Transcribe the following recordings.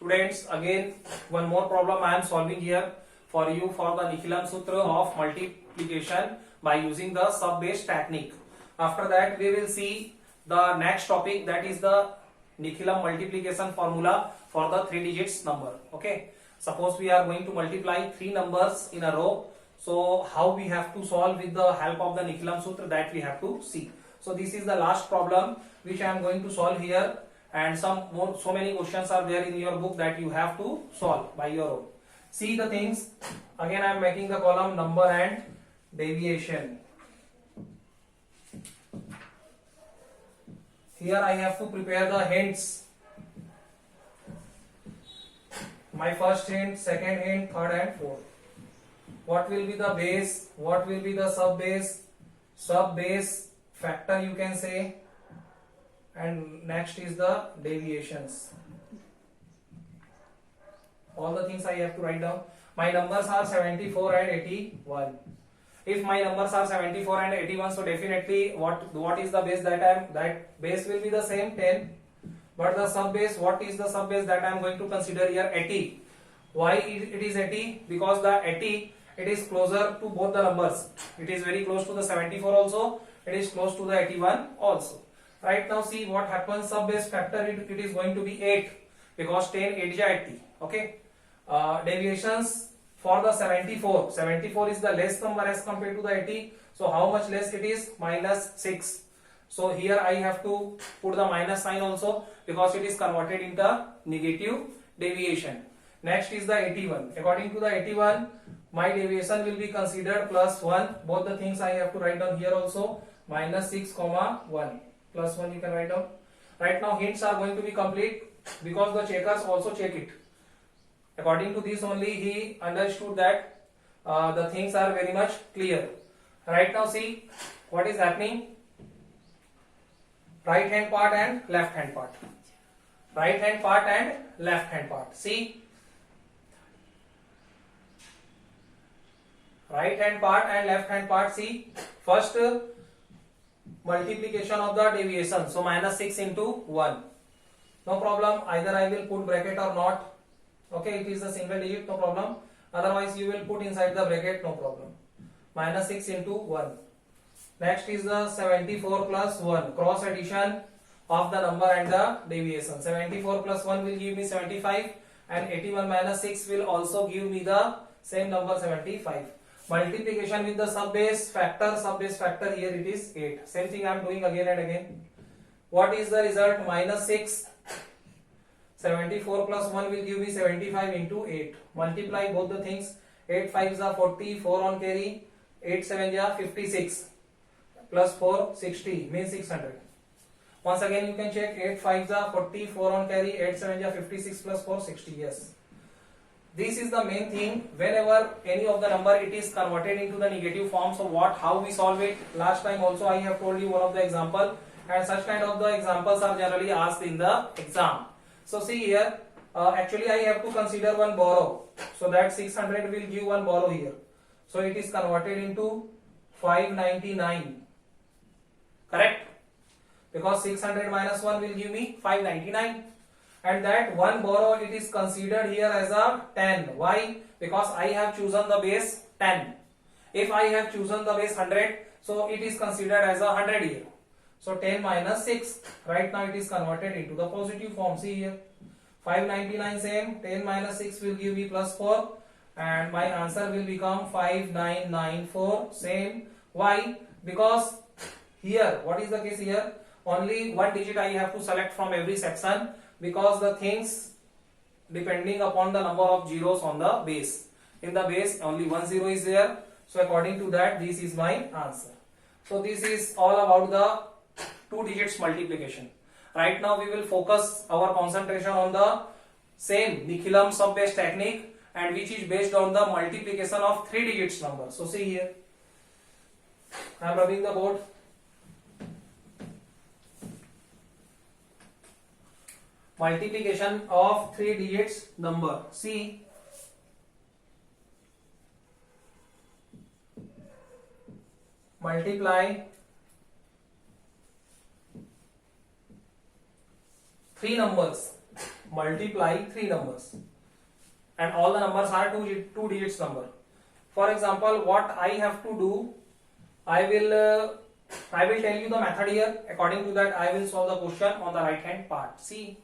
Students, again one more problem I am solving here for you for the Nikhilan Sutra of multiplication by using the sub-base technique. After that we will see the next topic, that is the Nikhilan multiplication formula for the 3 digits number. Okay, suppose we are going to multiply 3 numbers in a row, so how we have to solve with the help of the Nikhilan Sutra, that we have to see. So this is the last problem which I am going to solve here, and so many questions are there in your book that you have to solve by your own. See the things. Again I am making the column number and deviation. Here I have to prepare the hints. My first hint, second hint, third and fourth. What will be the base? What will be the sub-base? Sub-base factor you can say. And next is the deviations. All the things I have to write down. My numbers are 74 and 81. If my numbers are 74 and 81, so definitely what is the base that base will be the same 10. But the sub base, what is the sub base that I am going to consider here? 80. Why it is 80? Because the 80, it is closer to both the numbers. It is very close to the 74 also. It is close to the 81 also. Right now see what happens. Sub base factor it is going to be 8 because 10 8 is 80. Okay. Deviations for the 74. 74 is the less number as compared to the 80. So how much less it is? Minus 6. So here I have to put the minus sign also because it is converted into negative deviation. Next is the 81. According to the 81, my deviation will be considered plus 1. Both the things I have to write down here also. Minus 6 comma 1. Plus 1 you can write down. Right now hints are going to be complete because the checkers also check it. According to this only he understood that the things are very much clear. Right now see what is happening. Right hand part and left hand part. Right hand part and left hand part. See. Right hand part and left hand part. See. First multiplication of the deviation. So minus 6 into 1. No problem. Either I will put bracket or not. Okay, it is a single digit, no problem. Otherwise you will put inside the bracket, no problem. Minus 6 into 1. Next is the 74 plus 1. Cross addition of the number and the deviation. 74 plus 1 will give me 75 and 81 minus 6 will also give me the same number 75. Multiplication with the sub-base factor here it is 8. Same thing I am doing again and again. What is the result? Minus 6. 74 plus 1 will give me 75 into 8. Multiply both the things. 8 5s are 40, 4 on carry. 8 7s are 56. Plus 4, 60, means 600. Once again you can check. 8 5s are 40, 4 on carry. 8 7s are 56 plus 4, 60. Yes. This is the main thing. Whenever any of the number it is converted into the negative form, so how we solve it? Last time also I have told you one of the example, and such kind of the examples are generally asked in the exam. So see here, actually I have to consider one borrow. So that 600 will give one borrow here. So it is converted into 599. Correct? Because 600 minus 1 will give me 599. And that one borrow it is considered here as a 10. Why? Because I have chosen the base 10. If I have chosen the base 100, so it is considered as a 100 here. So 10 minus 6. Right now it is converted into the positive form. See here. 599 same. 10 minus 6 will give me plus 4. And my answer will become 5994. Same. Why? Because here, what is the case here? Only one digit I have to select from every section. Because the things depending upon the number of zeros on the base. In the base only one zero is there. So according to that, this is my answer. So this is all about the 2 digits multiplication. Right now we will focus our concentration on the same Nikhilan sub-base technique, and which is based on the multiplication of 3 digits number. So see here, I am rubbing the board. Multiplication of 3 digits number. See, multiply 3 numbers multiply three numbers, and all the numbers are two digits number. For example, what I have to do, I will tell you the method here. According to that, I will solve the question on the right hand part. See,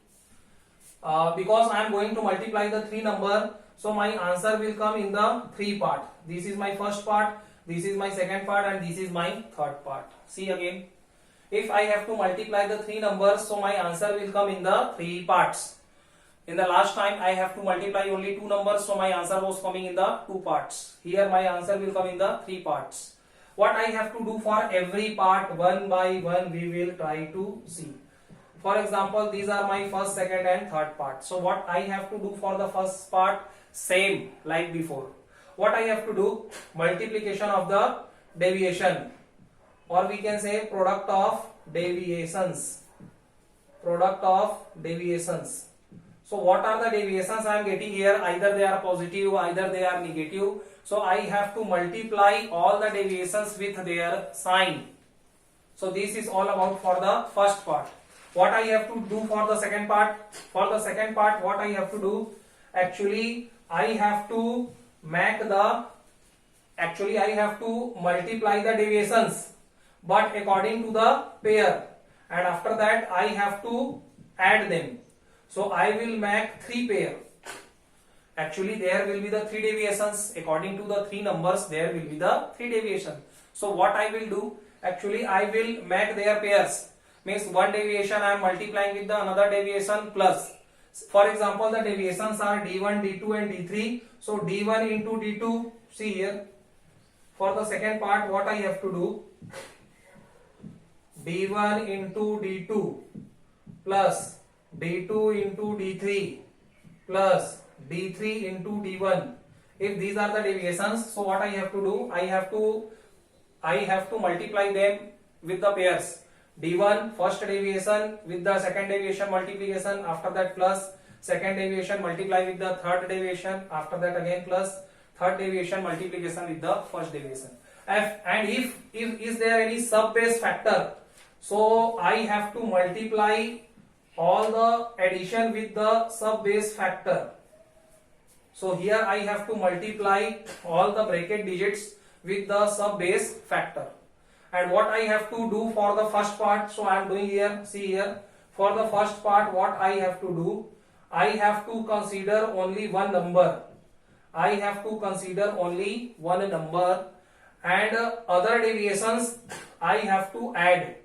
because I am going to multiply the three number, so my answer will come in the three part. This is my first part, this is my second part, and this is my third part. See again, if I have to multiply the three numbers, so my answer will come in the three parts. In the last time I have to multiply only two numbers, so my answer was coming in the two parts. Here my answer will come in the three parts. What I have to do for every part, one by one we will try to see. For example, these are my first, second and third part. So what I have to do for the first part, same like before. What I have to do, multiplication of the deviation, or we can say product of deviations. Product of deviations. So what are the deviations I am getting here? Either they are positive, either they are negative. So I have to multiply all the deviations with their sign. So this is all about for the first part. What I have to do for the second part? For the second part, what I have to do? Actually, I have to multiply the deviations, but according to the pair, and after that I have to add them. So I will make three pair. Actually, there will be the three deviations. According to the three numbers, there will be the three deviations. So what I will do? Actually, I will make their pairs. Means one deviation I am multiplying with the another deviation plus. For example, the deviations are d1, d2 and d3. So d1 into d2. See here. For the second part, what I have to do? d1 into d2 plus d2 into d3 plus d3 into d1. If these are the deviations, so what I have to do? I have to multiply them with the pairs. d1 first deviation with the second deviation multiplication, after that plus second deviation multiply with the third deviation, after that again plus third deviation multiplication with the first deviation. And if is there any sub base factor, so I have to multiply all the addition with the sub base factor. So here I have to multiply all the bracket digits with the sub base factor. And what I have to do for the first part, so I am doing here. See here, for the first part, what I have to do? I have to consider only one number. I have to consider only one number, and other deviations I have to add.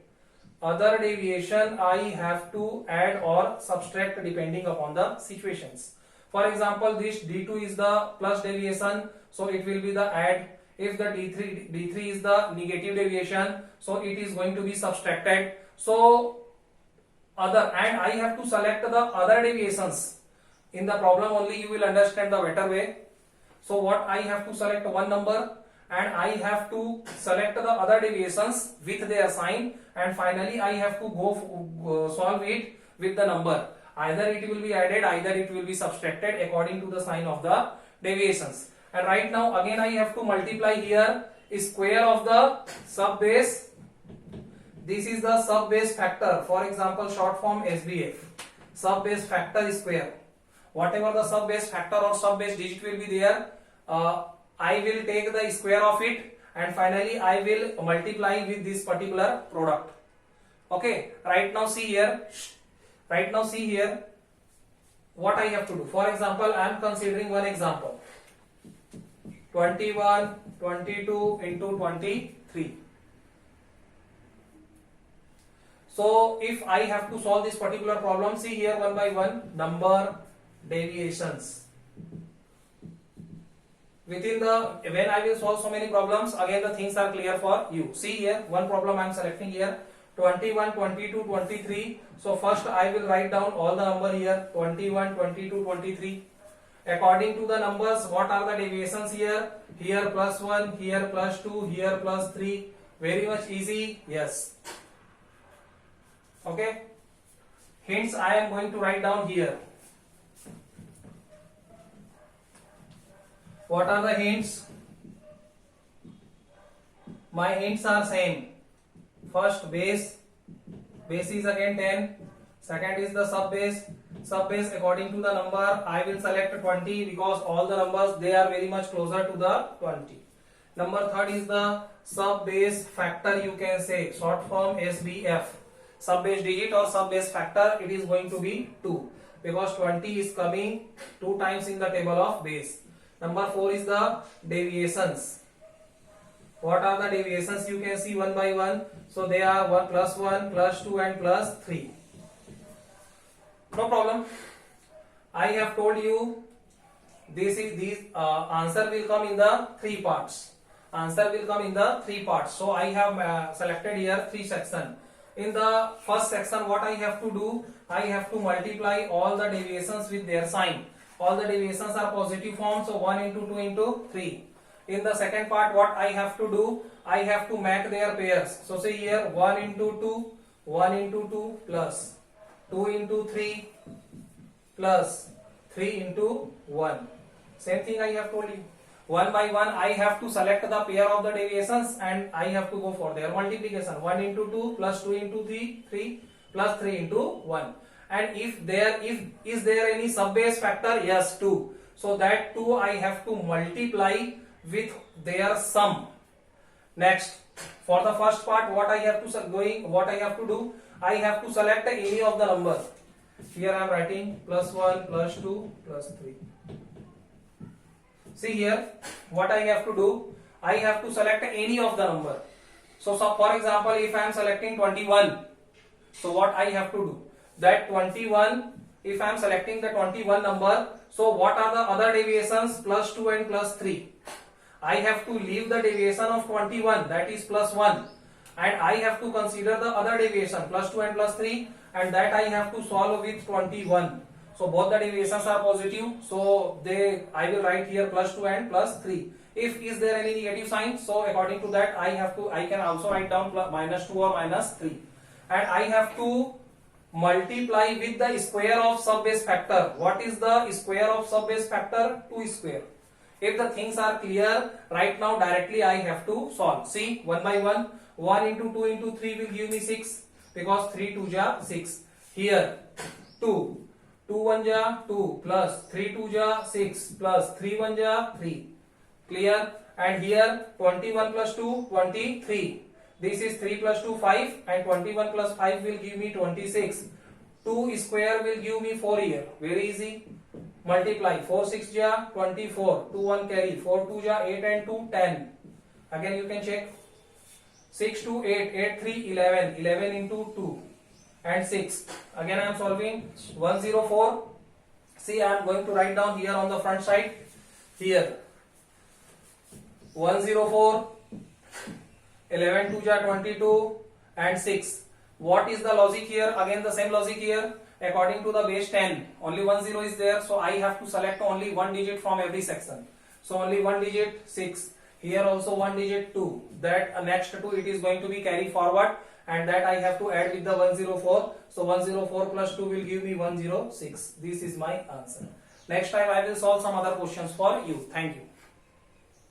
Other deviation I have to add or subtract depending upon the situations. For example, this d2 is the plus deviation, so it will be the add. If the d3 is the negative deviation, so it is going to be subtracted. So other, and I have to select the other deviations. In the problem only you will understand the better way. So what I have to select one number, and I have to select the other deviations with their sign, and finally I have to go solve it with the number. Either it will be added, either it will be subtracted according to the sign of the deviations. And right now again I have to multiply here square of the sub base. This is the sub base factor. For example, short form SBF. Sub base factor square. Whatever the sub base factor or sub base digit will be there, I will take the square of it, and finally I will multiply with this particular product. Okay, right now see here. What I have to do. For example, I am considering one example. 21, 22 into 23. So if I have to solve this particular problem, see here one by one, number, deviations. Within the, when I will solve so many problems, again the things are clear for you. See here, one problem I am selecting here, 21, 22, 23. So first I will write down all the number here, 21, 22, 23. According to the numbers, what are the deviations here? Here plus 1, here plus 2, here plus 3. Very much easy, yes. Okay. Hints I am going to write down here. What are the hints? My hints are same. First base is again 10. Second is the sub base. Sub base according to the number, I will select 20 because all the numbers they are very much closer to the 20. Number third is the sub base factor, you can say, short form SBF. Sub base digit or sub base factor, it is going to be 2 because 20 is coming 2 times in the table of base. Number 4 is the deviations. What are the deviations? You can see one by one. So they are 1 plus 1 plus 2 and plus 3. No problem. I have told you these answer will come in the 3 parts. Answer will come in the 3 parts. So I have selected here 3 sections. In the first section, what I have to do, I have to multiply all the deviations with their sign. All the deviations are positive form, so 1 into 2 into 3. In the second part, what I have to do, I have to make their pairs. So say here 1 into 2, 1 into 2 plus 2 into 3 plus 3 into 1. Same thing I have told you. One by one, I have to select the pair of the deviations and I have to go for their multiplication. 1 into 2 plus 2 into 3 plus 3 into 1. And if is there any sub base factor? Yes, 2. So that 2 I have to multiply with their sum. Next, for the first part, what I have to do, I have to select any of the number. Here I am writing plus 1, plus 2, plus 3. See here, what I have to do, I have to select any of the number. So for example, if I am selecting 21, so what I have to do, that 21, if I am selecting the 21 number, so what are the other deviations? Plus 2 and plus 3. I have to leave the deviation of 21, that is plus 1, and I have to consider the other deviation plus 2 and plus 3, and that I have to solve with 21. So both the deviations are positive, so I will write here plus 2 and plus 3. If is there any negative sign, so according to that I can also write down minus 2 or minus 3, and I have to multiply with the square of sub base factor. What is the square of sub base factor? 2 square. If the things are clear, right now directly I have to solve. See, one by one, 1 into 2 into 3 will give me 6 because 3 2 ja 6. Here 2 1 ja 2 plus 3 2 ja 6 plus 3 1 ja 3. Clear? And here 21 plus 2 23. This is 3 plus 2 5 and 21 plus 5 will give me 26. 2 square will give me 4 here. Very easy. Multiply 4 6 ja 24. 2 1 carry. 4 2 ja 8 and 2 10. Again you can check. 6 2 8 8 3 11. 11 into 2 and 6. Again I am solving 104. See, I am going to write down here on the front side. Here 104. 11 2 ja 22 and 6. What is the logic here? Again the same logic here. According to the base 10, only 1 0 is there, so I have to select only one digit from every section. So only one digit 6. Here also one digit 2. That next 2 it is going to be carried forward, and that I have to add with the 104. So 104 plus 2 will give me 106. This is my answer. Next time I will solve some other questions for you. Thank you.